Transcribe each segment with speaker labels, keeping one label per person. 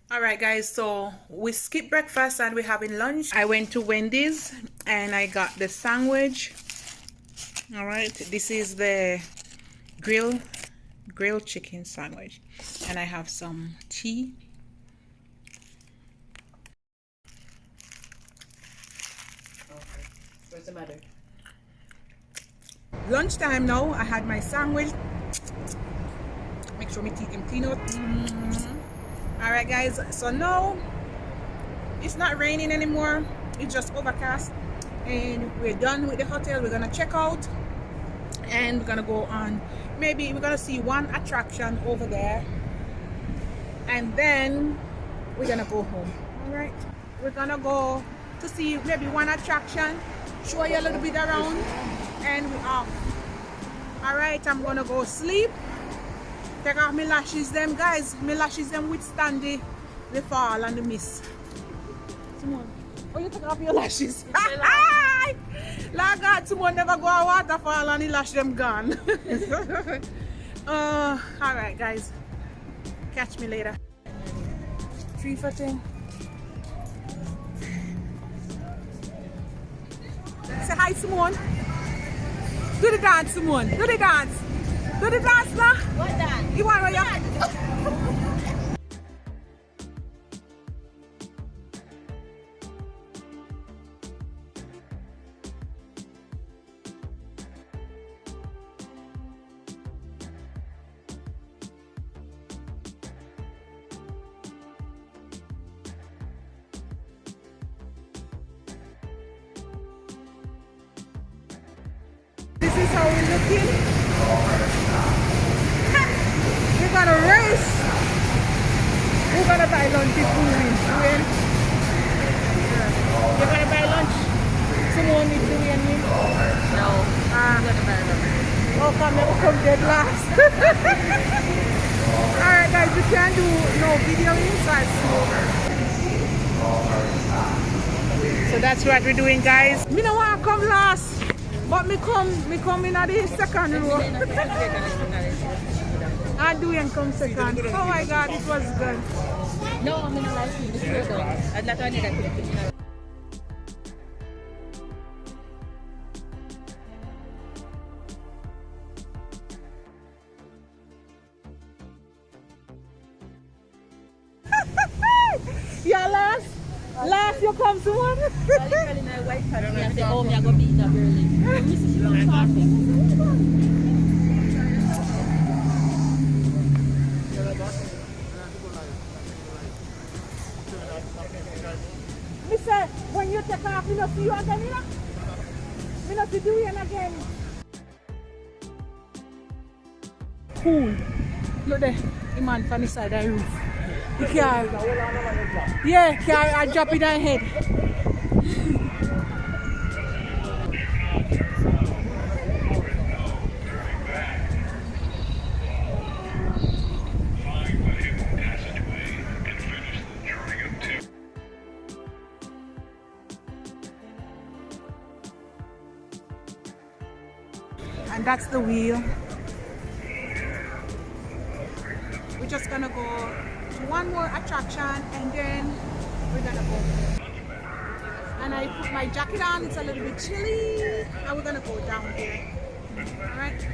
Speaker 1: All right, guys, so we skipped breakfast and we're having lunch. I went to Wendy's and I got the sandwich. All right, this is the grilled chicken sandwich, and I have some tea.
Speaker 2: Okay. What's the matter?
Speaker 1: Lunchtime now. I had my sandwich. Make sure my teeth them clean out. All right, guys, so now it's not raining anymore. It's just overcast, and we're done with the hotel. We're gonna check out and we're gonna go on. Maybe we're gonna see one attraction over there, and then we're gonna go home. All right, we're gonna go to see maybe one attraction, show you a little bit around, and we're off. All right, I'm gonna go sleep, take off my lashes them, guys. My lashes them withstand the fall and the mist. Simone, oh, you take off your lashes? Like God, Simone never go a waterfall and the lash them gone. All right, guys, catch me later. 3 for 10. Say hi, Simone. Do the dance, Simone. Do the dance. Do the dance now.
Speaker 2: What dance?
Speaker 1: You want to This is how we're looking. We're gonna race. We're gonna buy lunch if we win. You're gonna buy lunch? Someone needs to win me?
Speaker 2: No. I'm gonna buy them.
Speaker 1: Oh, come never come dead last. Alright, guys, we can't do no video inside. So that's what we're doing, guys. Me no want to come last. But me come in at the second row. And Duyan come second. Oh my God, it was good.
Speaker 2: No, I'm gonna like you. This is good. I'd like to need that.
Speaker 1: Yeah, last you come to one.
Speaker 2: My wife had me and said, oh, me I go beat that girl. This is long traffic.
Speaker 1: Me say, when you take off, me not see you again, you know? Me not see you again. Cool. Look there, the man from the side of the roof. The car. Yeah, car, I drop it on head. And that's the wheel. We're just gonna go to one more attraction and then we're gonna go. And I put my jacket on, it's a little bit chilly, and we're gonna go down here. Alright?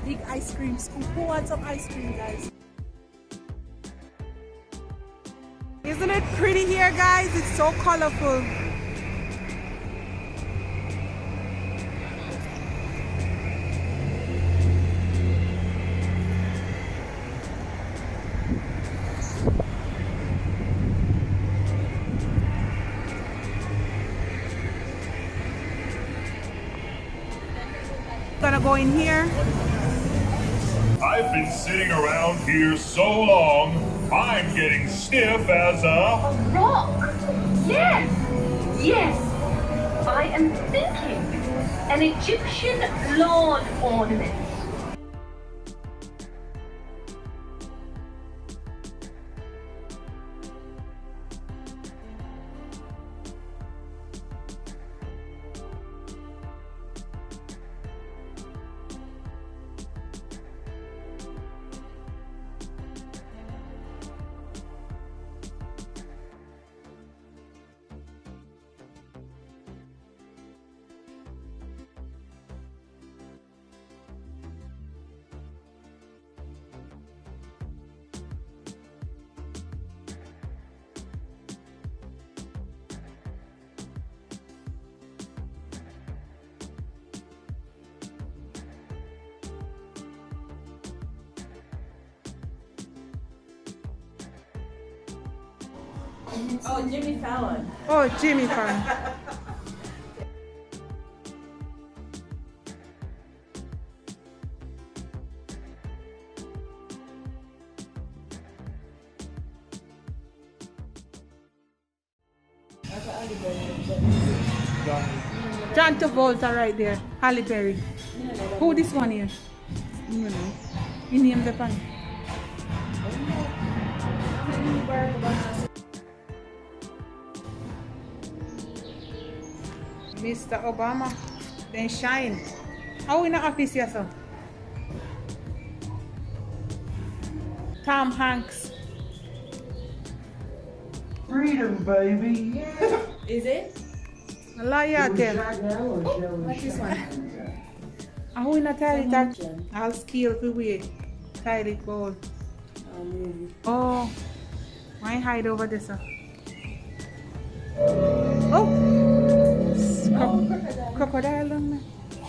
Speaker 1: Big ice cream scoop. Who wants some ice cream, guys? Isn't it pretty here, guys? It's so colorful. Gonna go in here.
Speaker 3: I've been sitting around here so long, I'm getting stiff as a
Speaker 4: rock. Yes, yes. I am thinking an Egyptian lawn ornament.
Speaker 2: Oh, Jimmy Fallon.
Speaker 1: Oh, Jimmy Fallon. John Travolta right there. Halle Berry. Who this one here? You know. You name the pan. Mr. Obama. Then shine. How in the office here, sir? Tom Hanks.
Speaker 5: Freedom, baby. Yeah.
Speaker 2: Is it?
Speaker 1: A lot you tell.
Speaker 2: What's this one?
Speaker 1: How in a toilet? I'll scale for weight. Toilet bowl.
Speaker 2: Oh, movie.
Speaker 1: Oh. Why hide over this, sir? Oh. Crocodile on me.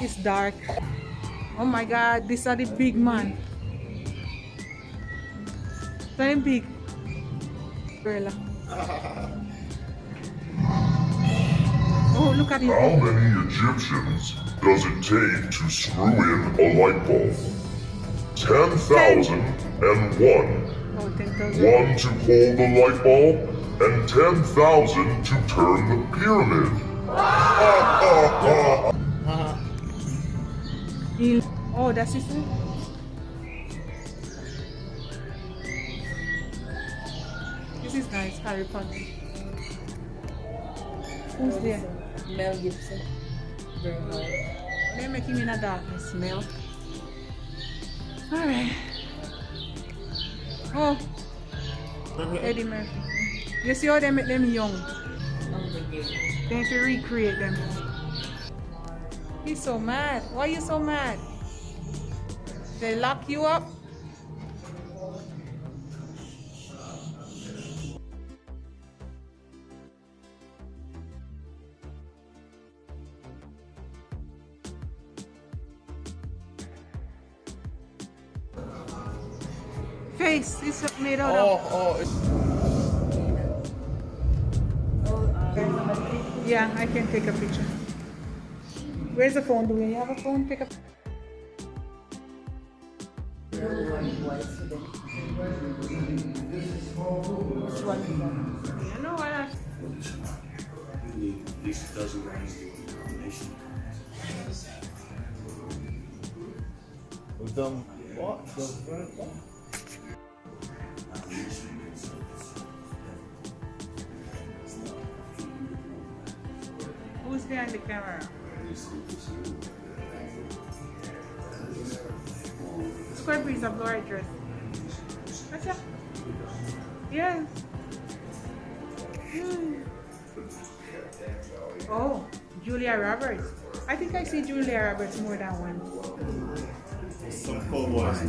Speaker 1: It's dark. Oh my God, these are the big man. Very big. Gorilla. Oh, look at it.
Speaker 3: How many Egyptians does it take to screw in a light bulb? 10,001.
Speaker 1: Oh, 10,000.
Speaker 3: One to hold the light bulb, and 10,000 to turn the pyramid.
Speaker 1: Oh, that's it. This is nice, Harry Potter. Who's there?
Speaker 2: Mel Gibson. Very hard.
Speaker 1: They make him in a darkness smell. Alright. Oh, Eddie Murphy. You see how they make them young? They have to recreate them. He's so mad. Why are you so mad? They lock you up? Face is made out of. Yeah, I can take a picture. Where's the phone? Do you have a phone? Pick up. You know what?
Speaker 5: We've done what?
Speaker 1: Who's behind the camera? Square piece of the right dress. What's that? Yes. Oh, Julia Roberts. I think I see Julia Roberts more than once.
Speaker 5: Some cowboys.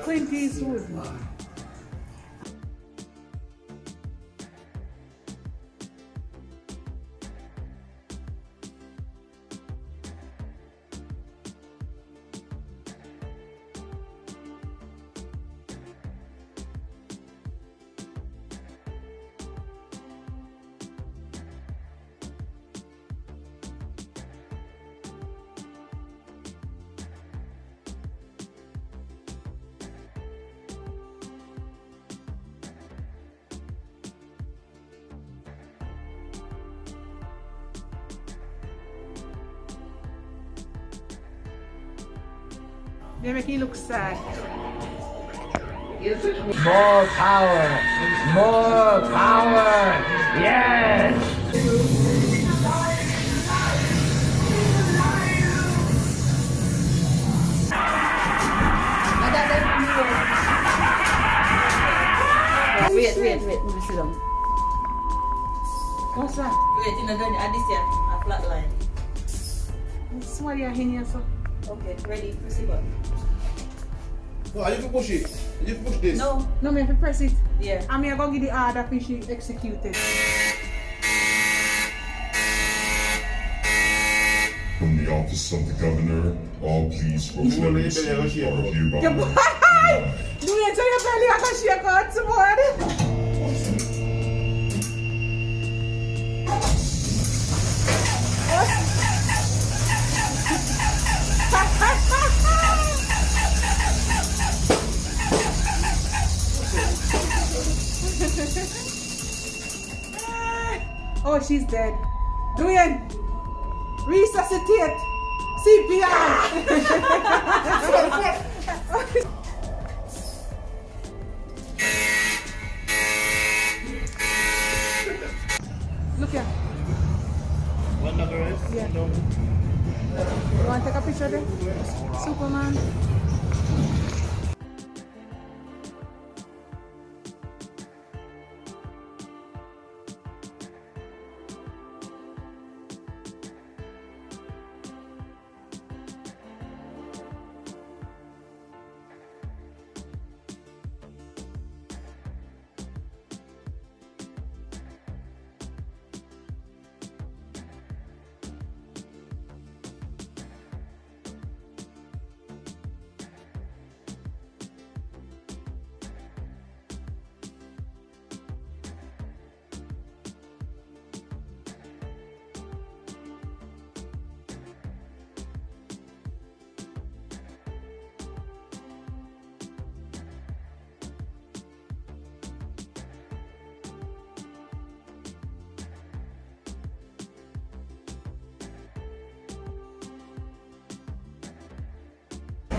Speaker 1: Clint Eastwood. They make you look sad.
Speaker 5: More power! More power! Yes!
Speaker 2: Wait, let me see them.
Speaker 1: What's that?
Speaker 2: Wait, you know, this here, a flat line.
Speaker 1: Somebody are in here, so.
Speaker 2: Okay, ready, press the button.
Speaker 5: No, you can push it. You can push this.
Speaker 2: No,
Speaker 1: No, me have to press it.
Speaker 2: yeah.
Speaker 1: I'm going to give the order for she executed.
Speaker 3: From the office of the governor, all police officers are hereby.
Speaker 1: Do you tell your belly I can shake out somebody? Oh, she's dead. Dwayne, resuscitate. CPR. Look here.
Speaker 5: One number is?
Speaker 1: Yeah.
Speaker 5: No.
Speaker 1: You want to take a picture there? Superman.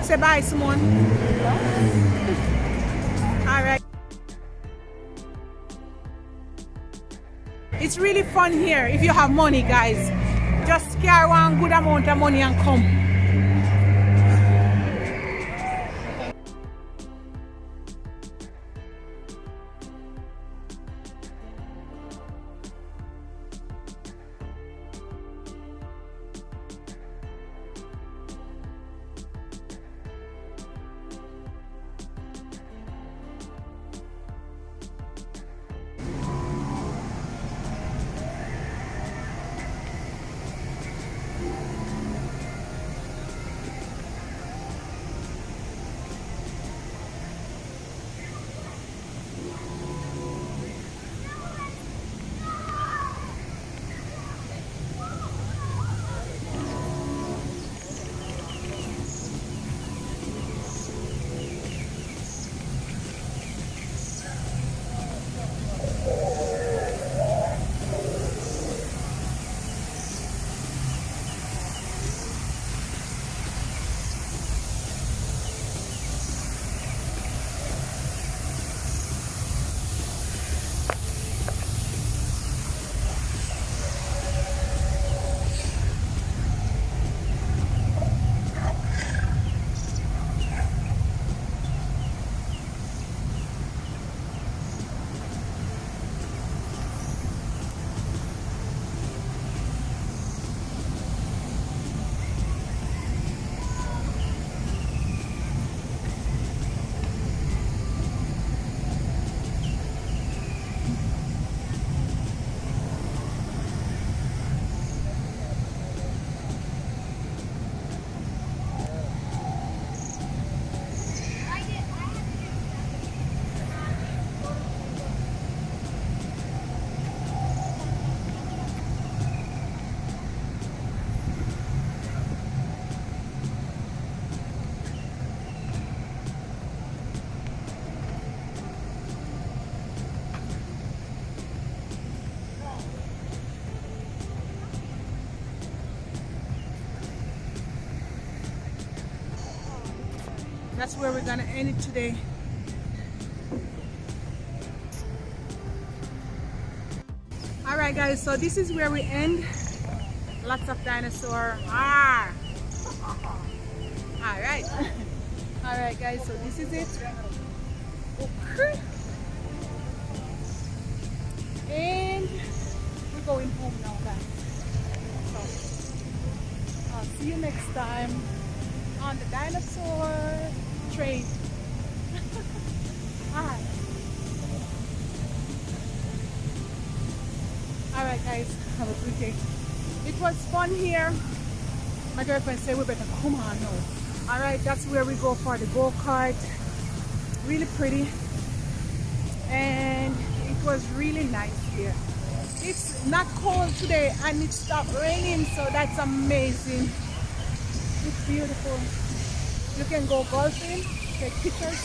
Speaker 1: Say bye, Simone. All right. It's really fun here if you have money, guys. Just carry one good amount of money and come. That's where we're gonna end it today. All right, guys, so this is where we end. Lots of dinosaur. Ah. All right. All right, guys, so this is it. Okay. And we're going home now, guys. So I'll see you next time on the dinosaur train. Alright. Alright, guys, have a good day. It was fun here. My girlfriend said we better come on now. Alright, that's where we go for the go-kart. Really pretty. And it was really nice here. It's not cold today and it stopped raining, so that's amazing. It's beautiful. You can go golfing, take pictures,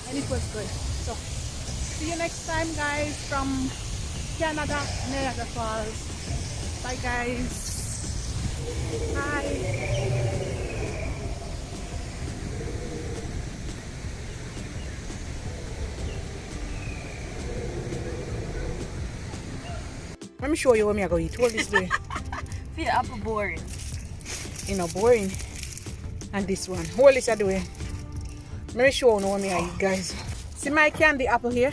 Speaker 1: and it was good. So, see you next time, guys, from
Speaker 2: Canada, Niagara Falls.
Speaker 1: Bye guys. Bye. Let me show you what me I go eat. Hold this way.
Speaker 2: Feel apple boring.
Speaker 1: You know, boring. And this one. Hold this other way. Let me show you what me I eat, guys. See my candy apple here?